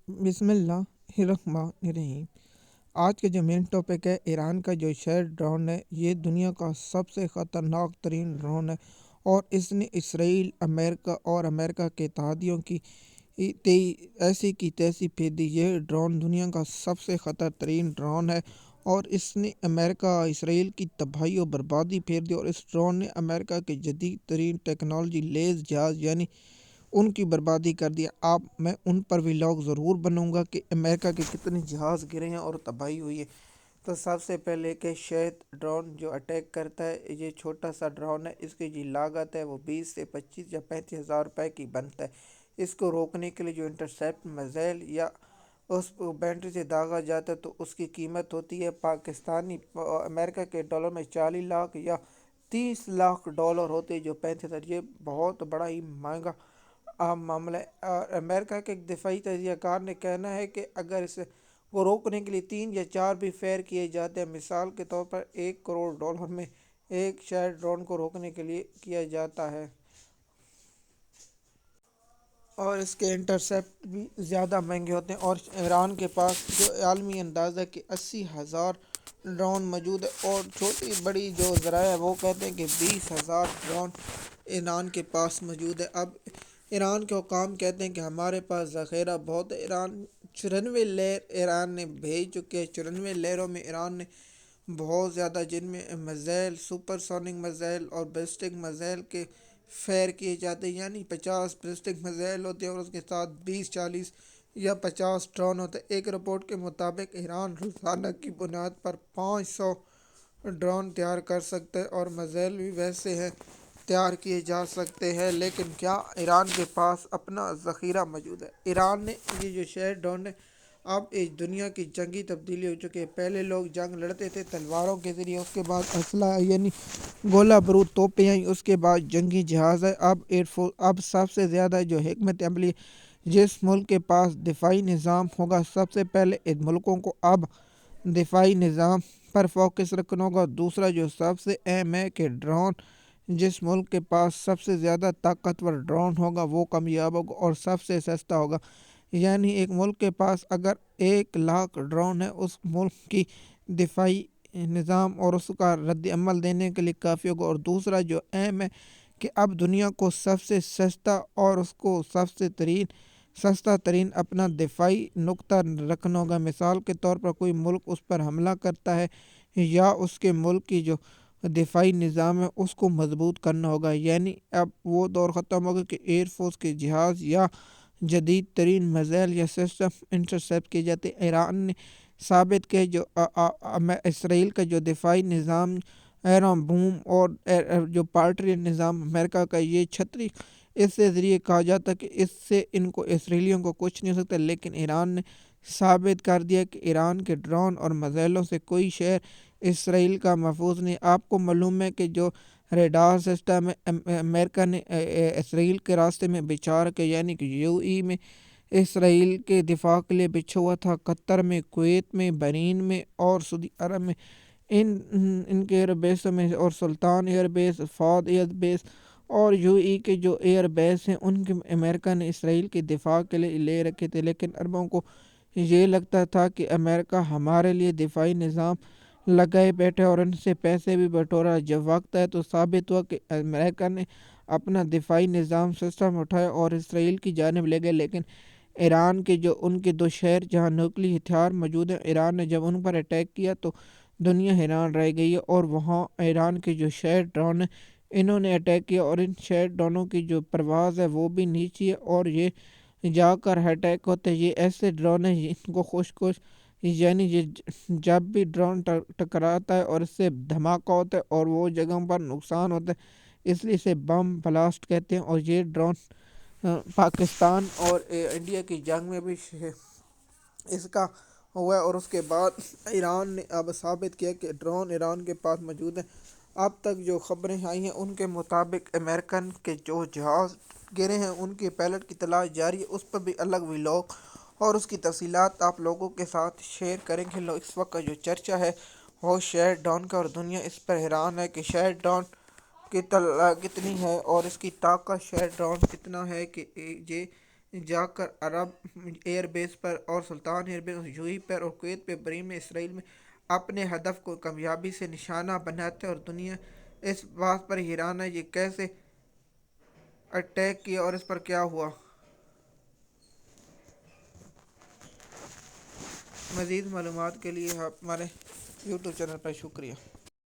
بسم اللہ الرحمن الرحیم۔ آج کا جو مین ٹاپک ہے ایران کا جو شہر ڈرون ہے، یہ دنیا کا سب سے خطرناک ترین ڈرون ہے اور اس نے اسرائیل، امریکہ کے اتحادیوں کی ایسی کی تیسی پھیر دی۔ یہ ڈرون دنیا کا سب سے خطر ترین ڈرون ہے اور اس نے امریکہ اسرائیل کی تباہی و بربادی پھیر دی، اور اس ڈرون نے امریکہ کے جدید ترین ٹیکنالوجی لیز جہاز یعنی ان کی بربادی کر دیا۔ میں ان پر ولاگ ضرور بناؤں گا کہ امریکہ کے کتنے جہاز گرے ہیں اور تباہی ہوئی ہے۔ تو سب سے پہلے کہ شہد ڈرون جو اٹیک کرتا ہے، یہ چھوٹا سا ڈرون ہے، اس کی جو لاگت ہے وہ 20 سے 25 یا 35 ہزار روپے کی بنتا ہے۔ اس کو روکنے کے لیے جو انٹرسیپٹ میزائل یا اس بینٹری سے داغا جاتا ہے تو اس کی قیمت ہوتی ہے امریکہ کے ڈالر میں 40 لاکھ یا 30 لاکھ ڈالر ہوتے ہیں، جو 35 ہزار، یہ بہت بڑا ہی مہنگا معاملہ ہے۔ اور امریکہ کے ایک دفاعی تجزیہ کار نے کہنا ہے کہ اگر اسے کو روکنے کے لیے 3 یا 4 بھی فیئر کیے جاتے ہیں، مثال کے طور پر $1 کروڑ میں ایک شہر ڈرون کو روکنے کے لیے کیا جاتا ہے، اور اس کے انٹرسیپٹ بھی زیادہ مہنگے ہوتے ہیں۔ اور ایران کے پاس جو عالمی اندازہ کہ 80,000 ڈرون موجود ہے، اور چھوٹی بڑی جو ذرائع ہے وہ کہتے ہیں کہ 20,000 ڈرون ایران کے پاس موجود ہے۔ اب ایران کے حکام کہتے ہیں کہ ہمارے پاس ذخیرہ بہت ہے۔ 94 لہر ایران نے بھیج چکے ہیں۔ 94 لہروں میں ایران نے بہت زیادہ، جن میں میزائل، سپر سونک میزائل اور بیلسٹک میزائل کے فائر کیے جاتے ہیں، یعنی 50 بیلسٹک میزائل ہوتے ہیں اور اس کے ساتھ 20، 40 یا 50 ڈرون ہوتے ہیں۔ ایک رپورٹ کے مطابق ایران روزانہ کی بنیاد پر 500 ڈرون تیار کر سکتا ہے، اور میزائل بھی ویسے ہیں تیار کیے جا سکتے ہیں، لیکن کیا ایران کے پاس اپنا ذخیرہ موجود ہے؟ ایران نے یہ جو شہر ڈرون ہے، اب اس دنیا کی جنگی تبدیلی ہو چکی ہے۔ پہلے لوگ جنگ لڑتے تھے تلواروں کے ذریعے، اس کے بعد اسلحہ یعنی گولہ بارود توپیں آئیں، اس کے بعد جنگی جہاز ہے، اب سب سے زیادہ جو حکمت عملی، جس ملک کے پاس دفاعی نظام ہوگا، سب سے پہلے ان ملکوں کو اب دفاعی نظام پر فوکس رکھنا ہوگا۔ دوسرا جو سب سے اہم ہے کہ ڈرون، جس ملک کے پاس سب سے زیادہ طاقتور ڈرون ہوگا وہ کامیاب ہوگا اور سب سے سستا ہوگا۔ یعنی ایک ملک کے پاس اگر 1,00,000 ڈرون ہے، اس ملک کی دفاعی نظام اور اس کا رد عمل دینے کے لیے کافی ہوگا۔ اور دوسرا جو اہم ہے کہ اب دنیا کو سب سے سستا اور اس کو سستا ترین اپنا دفاعی نقطہ رکھنا ہوگا۔ مثال کے طور پر کوئی ملک اس پر حملہ کرتا ہے یا اس کے ملک کی جو دفاعی نظام ہے اس کو مضبوط کرنا ہوگا، یعنی اب وہ دور ختم ہوگا کہ ایئر فورس کے جہاز یا جدید ترین میزائل یا سسٹم انٹرسیپٹ کیے جاتے۔ ایران نے ثابت کیا جو اسرائیل کا جو دفاعی نظام ایرون بوم اور جو پارٹری نظام امریکہ کا، یہ چھتری، اس سے ذریعے کہا جاتا کہ اس سے اسرائیلیوں کو کچھ نہیں ہو سکتا، لیکن ایران نے ثابت کر دیا کہ ایران کے ڈرون اور میزائلوں سے کوئی شہر اسرائیل کا محفوظ نہیں۔ آپ کو معلوم ہے کہ جو ریڈار سسٹم ہے امریکہ نے اسرائیل کے راستے میں بچھا رکھا، یعنی کہ UAE میں اسرائیل کے دفاع کے لیے بچھا ہوا تھا، قطر میں، کویت میں، بحرین میں اور سعودی عرب میں، ان کے ایئر بیسوں میں، اور سلطان ایئر بیس، فاد ایئر بیس اور UAE کے جو ایئر بیس ہیں ان کے امریکہ نے اسرائیل کے دفاع کے لیے لے رکھے تھے۔ لیکن عربوں کو یہ لگتا تھا کہ امریکہ ہمارے لیے دفاعی نظام لگائے بیٹھے اور ان سے پیسے بھی بٹورا۔ جب وقت ہے تو ثابت ہوا کہ امریکہ نے اپنا دفاعی نظام سسٹم اٹھایا اور اسرائیل کی جانب لے گئے، لیکن ایران کے جو ان کے 2 شہر جہاں نیوکلی ہتھیار موجود ہیں، ایران نے جب ان پر اٹیک کیا تو دنیا حیران رہ گئی ہے، اور وہاں ایران کے جو شہر ڈرون ہیں انہوں نے اٹیک کیا، اور ان شہر ڈرونوں کی جو پرواز ہے وہ بھی نیچی ہے، اور یہ جا کر اٹیک ہوتے ہیں۔ یہ ایسے ڈرون ہیں جن کو یعنی جب بھی ڈرون ٹکراتا ہے اور اس سے دھماکہ ہوتا ہے اور وہ جگہوں پر نقصان ہوتا ہے، اس لیے اسے بم بلاسٹ کہتے ہیں۔ اور یہ ڈرون پاکستان اور انڈیا کی جنگ میں بھی اس کا ہوا ہے، اور اس کے بعد ایران نے اب ثابت کیا کہ ڈرون ایران کے پاس موجود ہیں۔ اب تک جو خبریں آئی ہیں ان کے مطابق امریکن کے جو جہاز گرے ہیں ان کی پائلٹ کی تلاش جاری ہے، اس پر بھی الگ ولاگ اور اس کی تفصیلات آپ لوگوں کے ساتھ شیئر کریں گے۔ اس وقت کا جو چرچہ ہے وہ شہر ڈرون کا، اور دنیا اس پر حیران ہے کہ شہر ڈرون کی کتنی ہے اور اس کی طاقت، شہر ڈرون کتنا ہے کہ یہ جا کر عرب ایئر بیس پر اور سلطان ایئر بیس یو ہی پر اور کویت پہ برین میں اسرائیل میں اپنے ہدف کو کامیابی سے نشانہ بناتے ہیں، اور دنیا اس بات پر حیران ہے یہ کیسے اٹیک کیا اور اس پر کیا ہوا۔ مزید معلومات کے لیے ہمارے یوٹیوب چینل پر شکریہ۔